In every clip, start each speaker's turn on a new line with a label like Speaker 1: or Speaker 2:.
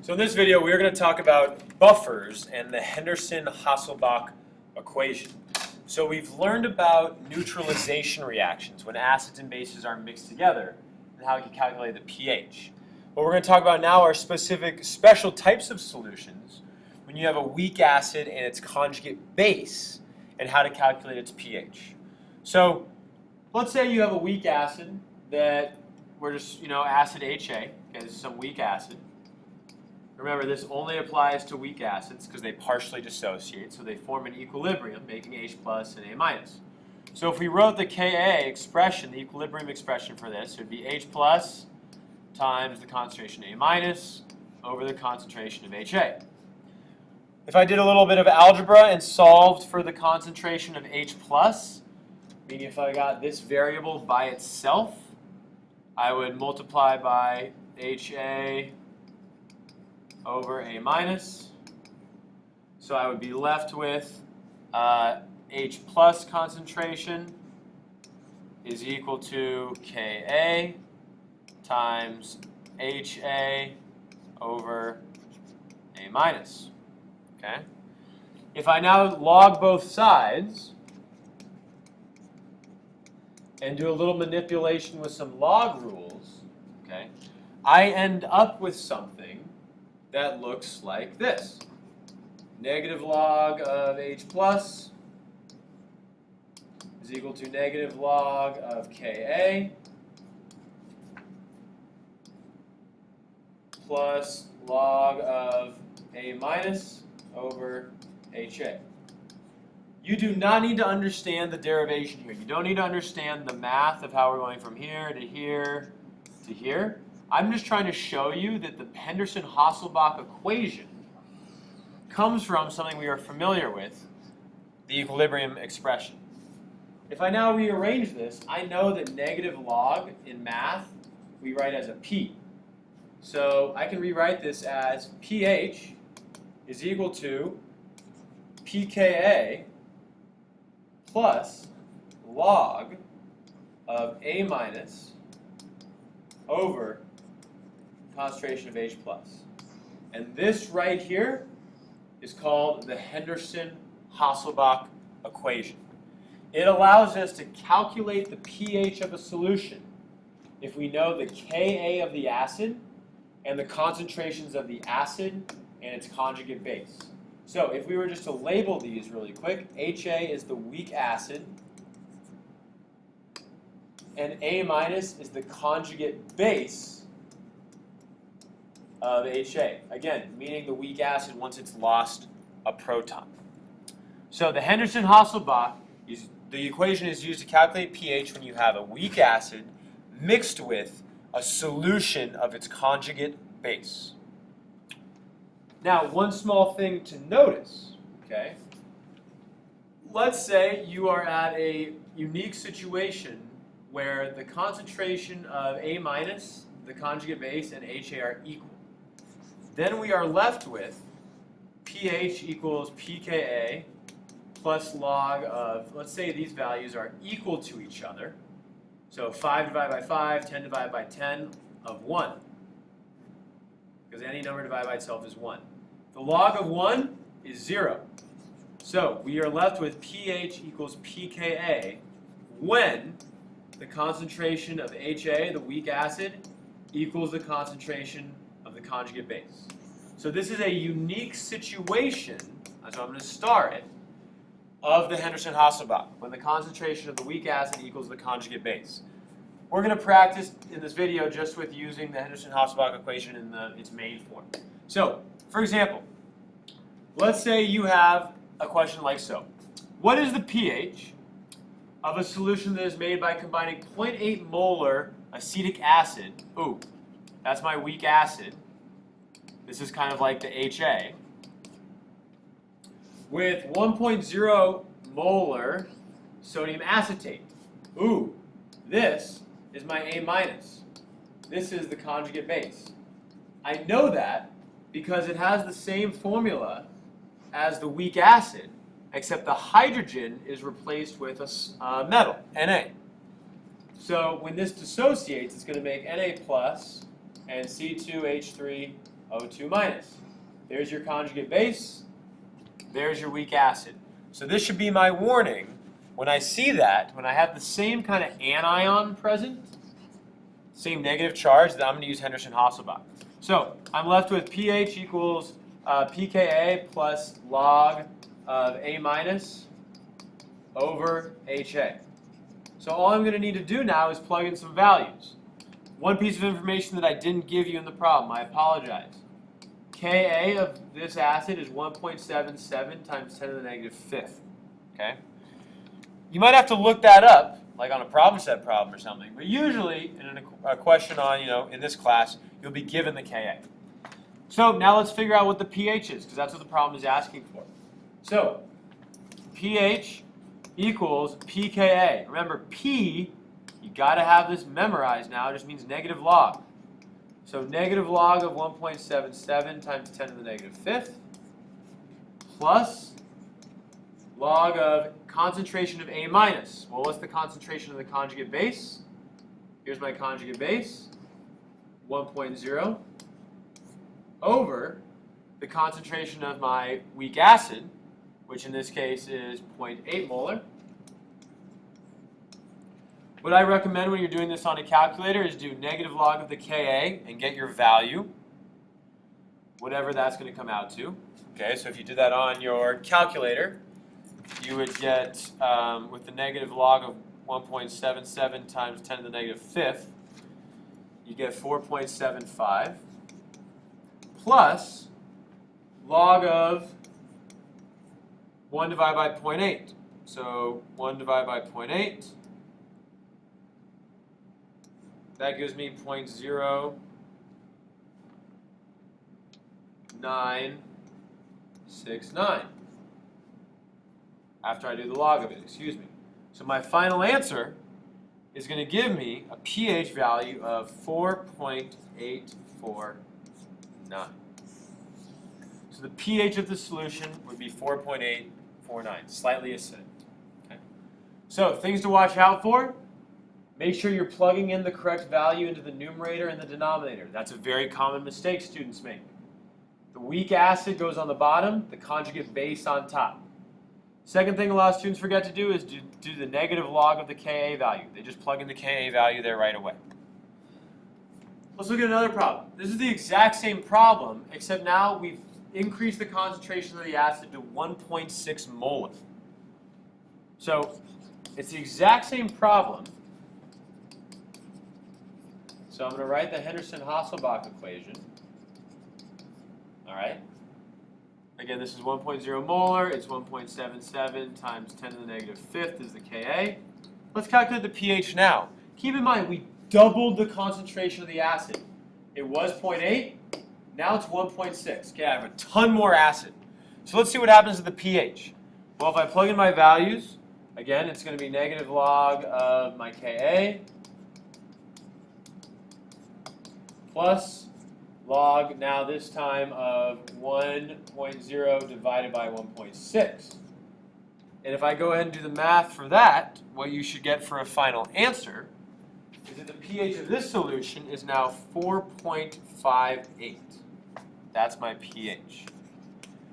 Speaker 1: So in this video, we're going to talk about buffers and the Henderson Hasselbach equation. So we've learned about neutralization reactions when acids and bases are mixed together and how we can calculate the pH. What we're going to talk about now are specific special types of solutions when you have a weak acid and its conjugate base and how to calculate its pH. So let's say you have a weak acid that we're just, acid HA. Okay, this is some weak acid. Remember, this only applies to weak acids because they partially dissociate, so they form an equilibrium, making H plus and A minus. So if we wrote the Ka expression, the equilibrium expression for this, it would be H plus times the concentration A minus over the concentration of HA. If I did a little bit of algebra and solved for the concentration of H plus, meaning if I got this variable by itself, I would multiply by HA over A minus. So I would be left with H plus concentration is equal to Ka times HA over A minus. Okay? If I now log both sides and do a little manipulation with some log rules, okay, I end up with something that looks like this. Negative log of H plus is equal to negative log of Ka plus log of A minus over HA. You do not need to understand the derivation here. You don't need to understand the math of how we're going from here to here to here. I'm just trying to show you that the Henderson Hasselbach equation comes from something we are familiar with, the equilibrium expression. If I now rearrange this, I know that negative log in math we write as a P. So I can rewrite this as pH is equal to pKa plus log of A minus over concentration of H plus. And this right here is called the Henderson Hasselbach equation. It allows us to calculate the pH of a solution if we know the Ka of the acid and the concentrations of the acid and its conjugate base. So if we were just to label these really quick, HA is the weak acid and A minus is the conjugate base of HA. Again, meaning the weak acid once it's lost a proton. So the Henderson Hasselbach, the equation is used to calculate pH when you have a weak acid mixed with a solution of its conjugate base. Now, one small thing to notice, okay? Let's say you are at a unique situation where the concentration of A minus, the conjugate base, and HA are equal. Then we are left with pH equals pKa plus log of, let's say these values are equal to each other. So 5 divided by 5, 10 divided by 10 of 1. Because any number divided by itself is 1. The log of 1 is 0. So we are left with pH equals pKa when the concentration of HA, the weak acid, equals the concentration of the conjugate base. So this is a unique situation, so I'm going to star it, of the Henderson Hasselbach, when the concentration of the weak acid equals the conjugate base. We're going to practice in this video just with using the Henderson Hasselbach equation in its main form. So, for example, let's say you have a question like so. What is the pH of a solution that is made by combining 0.8 molar acetic acid, ooh, that's my weak acid, this is kind of like the HA, with 1.0 molar sodium acetate. Ooh, this is my A minus. This is the conjugate base. I know that because it has the same formula as the weak acid, except the hydrogen is replaced with a metal, Na. So when this dissociates, it's going to make Na plus and C2H3 O2 minus. There's your conjugate base. There's your weak acid. So this should be my warning when I see that, when I have the same kind of anion present, same negative charge, that I'm going to use Henderson Hasselbach. So I'm left with pH equals pKa plus log of A minus over HA. So all I'm going to need to do now is plug in some values. One piece of information that I didn't give you in the problem, I apologize. Ka of this acid is 1.77 times 10 to the negative fifth. Okay? You might have to look that up, like on a problem set problem or something. But usually, in a question on, in this class, you'll be given the Ka. So now let's figure out what the pH is, because that's what the problem is asking for. So pH equals pKa. Remember, P, you got to have this memorized now. It just means negative log. So negative log of 1.77 times 10 to the negative fifth plus log of concentration of A minus. Well, what's the concentration of the conjugate base? Here's my conjugate base, 1.0, over the concentration of my weak acid, which in this case is 0.8 molar. What I recommend when you're doing this on a calculator is do negative log of the Ka and get your value, whatever that's going to come out to. Okay, so if you did that on your calculator, you would get, with the negative log of 1.77 times 10 to the negative fifth, you get 4.75 plus log of 1 divided by 0.8. So 1 divided by 0.8. That gives me 0.0969 after I do the log of it, excuse me. So my final answer is going to give me a pH value of 4.849. So the pH of the solution would be 4.849, slightly acidic. Okay. So things to watch out for. Make sure you're plugging in the correct value into the numerator and the denominator. That's a very common mistake students make. The weak acid goes on the bottom, the conjugate base on top. Second thing a lot of students forget to do is do the negative log of the Ka value. They just plug in the Ka value there right away. Let's look at another problem. This is the exact same problem, except now we've increased the concentration of the acid to 1.6 molar. So it's the exact same problem. So I'm going to write the Henderson Hasselbach equation. All right. Again, this is 1.0 molar. It's 1.77 times 10 to the negative fifth is the Ka. Let's calculate the pH now. Keep in mind, we doubled the concentration of the acid. It was 0.8. Now it's 1.6. Okay, I have a ton more acid. So let's see what happens to the pH. Well, if I plug in my values, again, it's going to be negative log of my Ka plus log, now this time, of 1.0 divided by 1.6. And if I go ahead and do the math for that, what you should get for a final answer is that the pH of this solution is now 4.58. That's my pH.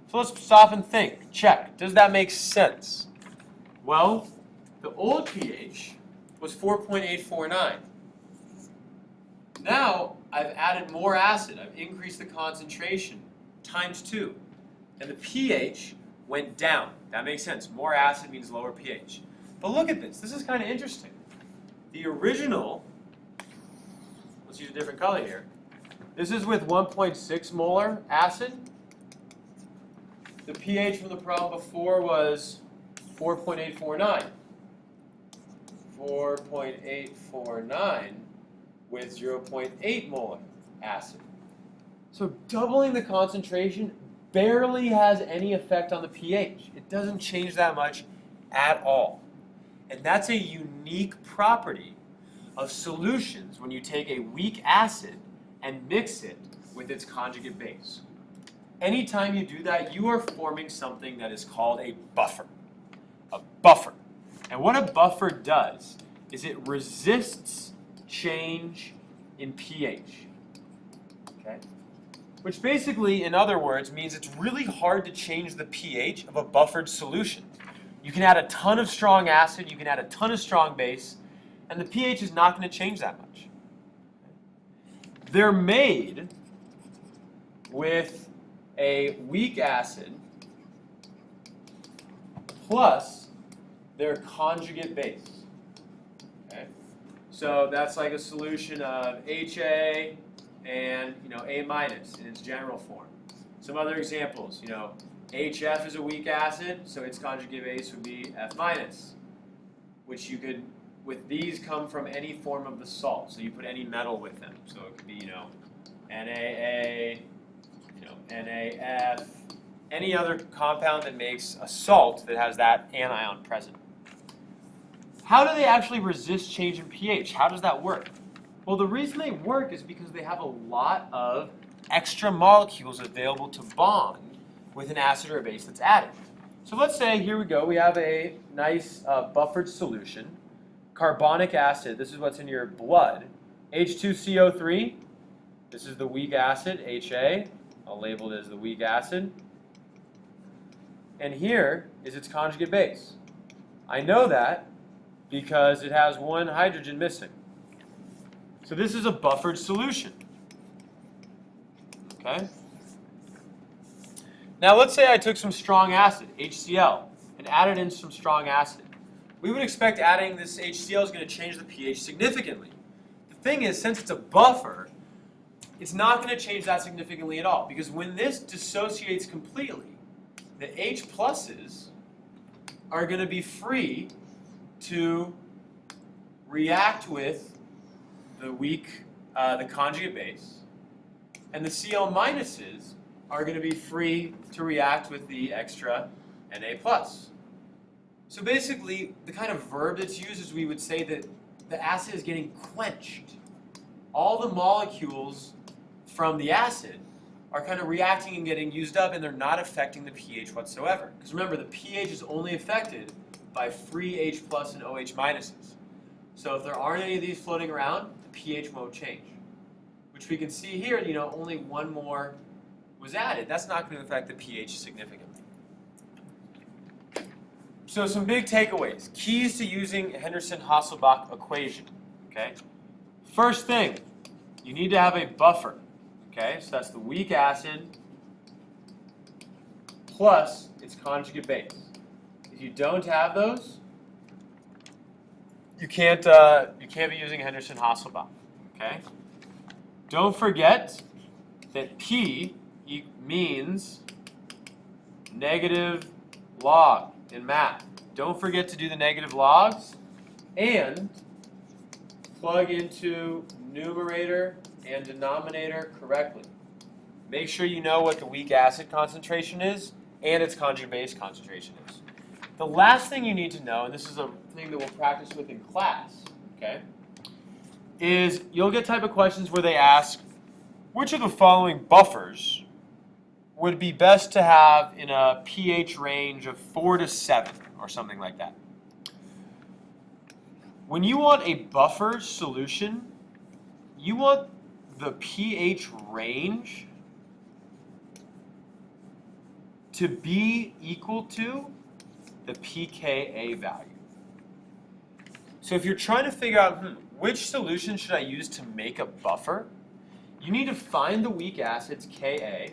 Speaker 1: So let's stop and think. Check. Does that make sense? Well, the old pH was 4.849. Now, I've added more acid. I've increased the concentration times 2. And the pH went down. That makes sense. More acid means lower pH. But look at this. This is kind of interesting. The original, let's use a different color here. This is with 1.6 molar acid. The pH from the problem before was 4.849. 4.849 with 0.8 molar acid. So doubling the concentration barely has any effect on the pH. It doesn't change that much at all. And that's a unique property of solutions when you take a weak acid and mix it with its conjugate base. Anytime you do that, you are forming something that is called a buffer. A buffer. And what a buffer does is it resists change in pH. Okay? which basically, in other words, means it's really hard to change the pH of a buffered solution. You can add a ton of strong acid, you can add a ton of strong base, and the pH is not going to change that much. They're made with a weak acid plus their conjugate base. Okay? So that's like a solution of HA and A minus in its general form. Some other examples, HF is a weak acid, so its conjugate base would be F minus, which you could, with these, come from any form of the salt. So you put any metal with them. So it could be, NaA, NaF, any other compound that makes a salt that has that anion present. How do they actually resist change in pH? How does that work? Well, the reason they work is because they have a lot of extra molecules available to bond with an acid or a base that's added. So let's say, here we go, we have a nice buffered solution. Carbonic acid, this is what's in your blood. H2CO3, this is the weak acid, HA. I'll label it as the weak acid. And here is its conjugate base. I know that because it has one hydrogen missing. So this is a buffered solution. Okay? Now let's say I took some strong acid, HCl, and added in some strong acid. We would expect adding this HCl is going to change the pH significantly. The thing is, since it's a buffer, it's not going to change that significantly at all, because when this dissociates completely, the H pluses are going to be free to react with the weak, the conjugate base, and the Cl minuses are going to be free to react with the extra Na+. So basically, the kind of verb that's used is we would say that the acid is getting quenched. All the molecules from the acid are kind of reacting and getting used up, and they're not affecting the pH whatsoever. Because remember, the pH is only affected by free H plus and OH minuses. So if there aren't any of these floating around, the pH won't change. Which we can see here, only one more was added. That's not going to affect the pH significantly. So some big takeaways. Keys to using Henderson Hasselbach equation. Okay. First thing, you need to have a buffer. Okay, so that's the weak acid plus its conjugate base. If you don't have those, you can't be using Henderson Hasselbach. Okay. Don't forget that P means negative log in math. Don't forget to do the negative logs and plug into numerator and denominator correctly. Make sure you know what the weak acid concentration is and its conjugate base concentration is. The last thing you need to know, and this is a thing that we'll practice with in class, okay, is you'll get type of questions where they ask, which of the following buffers would be best to have in a pH range of 4 to 7 or something like that. When you want a buffer solution, you want the pH range to be equal to the pKa value. So if you're trying to figure out which solution should I use to make a buffer, you need to find the weak acid's Ka.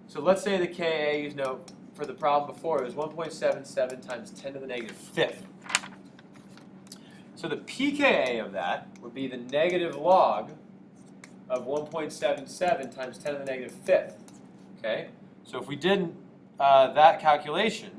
Speaker 1: So let's say the Ka, for the problem before, it was 1.77 times 10 to the negative fifth. So the pKa of that would be the negative log of 1.77 times 10 to the negative fifth. Okay? So if we did that calculation,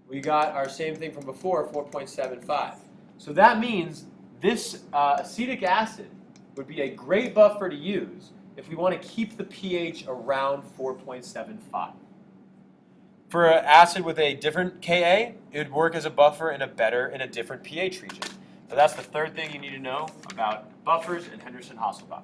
Speaker 1: we got our same thing from before, 4.75. So that means this acetic acid would be a great buffer to use if we want to keep the pH around 4.75. For an acid with a different Ka, it would work as a buffer in a different pH region. So that's the third thing you need to know about buffers and Henderson Hasselbach.